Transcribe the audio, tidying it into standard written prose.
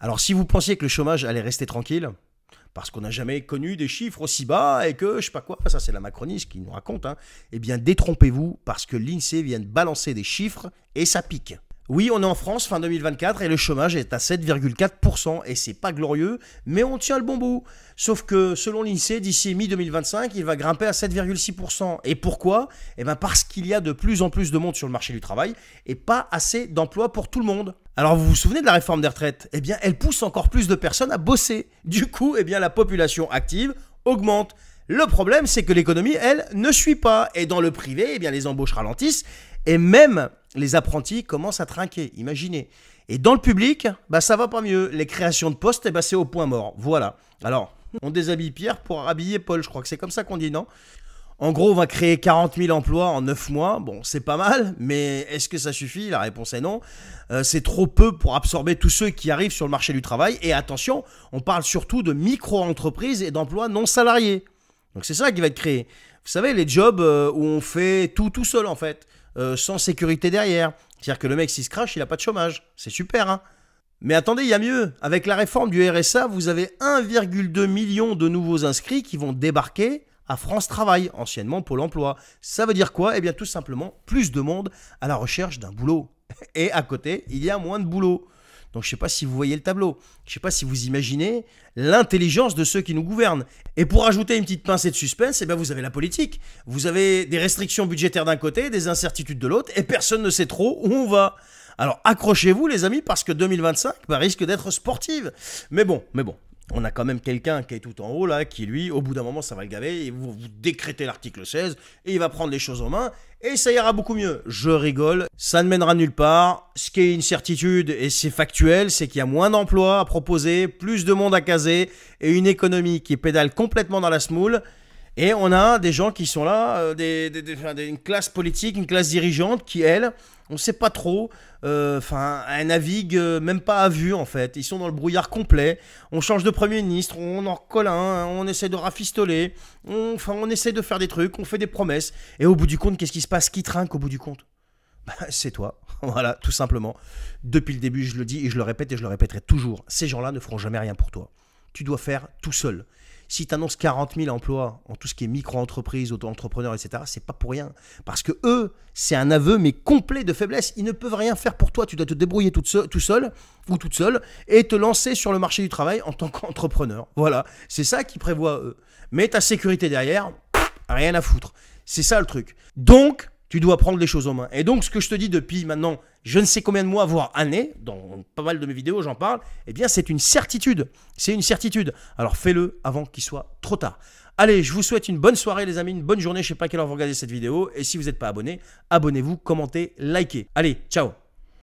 Alors si vous pensiez que le chômage allait rester tranquille, parce qu'on n'a jamais connu des chiffres aussi bas et que je sais pas quoi, ça c'est la macroniste qui nous raconte, hein, eh bien détrompez-vous parce que l'INSEE vient de balancer des chiffres et ça pique. Oui, on est en France fin 2024 et le chômage est à 7,4% et c'est pas glorieux, mais on tient le bon bout. Sauf que selon l'INSEE, d'ici mi-2025, il va grimper à 7,6%. Et pourquoi? Eh bien parce qu'il y a de plus en plus de monde sur le marché du travail et pas assez d'emplois pour tout le monde. Alors vous vous souvenez de la réforme des retraites? Eh bien elle pousse encore plus de personnes à bosser. Du coup, eh bien la population active augmente. Le problème, c'est que l'économie, elle, ne suit pas. Et dans le privé, eh bien les embauches ralentissent et même les apprentis commencent à trinquer, imaginez. Et dans le public, bah ça va pas mieux. Les créations de postes, eh bah c'est au point mort. Voilà. Alors, on déshabille Pierre pour habiller Paul, je crois que c'est comme ça qu'on dit, non? En gros, on va créer 40 000 emplois en 9 mois. Bon, c'est pas mal, mais est-ce que ça suffit? La réponse est non. C'est trop peu pour absorber tous ceux qui arrivent sur le marché du travail. Et attention, on parle surtout de micro-entreprises et d'emplois non salariés. Donc c'est ça qui va être créé. Vous savez, les jobs où on fait tout seul en fait. Sans sécurité derrière. C'est-à-dire que le mec, s'il se crache, il n'a pas de chômage. C'est super, hein. Mais attendez, il y a mieux. Avec la réforme du RSA, vous avez 1,2 million de nouveaux inscrits qui vont débarquer à France Travail, anciennement Pôle emploi. Ça veut dire quoi? Eh bien, tout simplement, plus de monde à la recherche d'un boulot. Et à côté, il y a moins de boulot. Donc je ne sais pas si vous voyez le tableau, je ne sais pas si vous imaginez l'intelligence de ceux qui nous gouvernent. Et pour ajouter une petite pincée de suspense, eh bien vous avez la politique. Vous avez des restrictions budgétaires d'un côté, des incertitudes de l'autre, et personne ne sait trop où on va. Alors accrochez-vous les amis, parce que 2025 risque d'être sportive. Mais bon, on a quand même quelqu'un qui est tout en haut là, qui lui, au bout d'un moment, ça va le gaver, et vous décrétez l'article 16, et il va prendre les choses en main, et ça ira beaucoup mieux. Je rigole, ça ne mènera nulle part. Ce qui est une certitude, et c'est factuel, c'est qu'il y a moins d'emplois à proposer, plus de monde à caser, et une économie qui pédale complètement dans la semoule. Et on a des gens qui sont là, une classe politique, une classe dirigeante qui, elle, on ne sait pas trop, elle navigue même pas à vue en fait. Ils sont dans le brouillard complet. On change de Premier ministre, on en recolle un, on essaie de rafistoler, on essaie de faire des trucs, on fait des promesses. Et au bout du compte, qu'est-ce qui se passe? Qui trinque au bout du compte? Bah, c'est toi, voilà, tout simplement. Depuis le début, je le dis et je le répète et je le répéterai toujours. Ces gens-là ne feront jamais rien pour toi. Tu dois faire tout seul. Si tu annonces 40 000 emplois en tout ce qui est micro-entreprise, auto-entrepreneurs, etc., c'est pas pour rien. Parce que eux, c'est un aveu, mais complet de faiblesse. Ils ne peuvent rien faire pour toi. Tu dois te débrouiller tout seul ou toute seule et te lancer sur le marché du travail en tant qu'entrepreneur. Voilà, c'est ça qu'ils prévoient eux. Mais ta sécurité derrière, rien à foutre. C'est ça le truc. Donc, tu dois prendre les choses en main. Et donc, ce que je te dis depuis maintenant, je ne sais combien de mois, voire années, dans pas mal de mes vidéos, j'en parle, eh bien, c'est une certitude. C'est une certitude. Alors, fais-le avant qu'il soit trop tard. Allez, je vous souhaite une bonne soirée, les amis, une bonne journée. Je ne sais pas à quelle heure vous regardez cette vidéo. Et si vous n'êtes pas abonné, abonnez-vous, commentez, likez. Allez, ciao!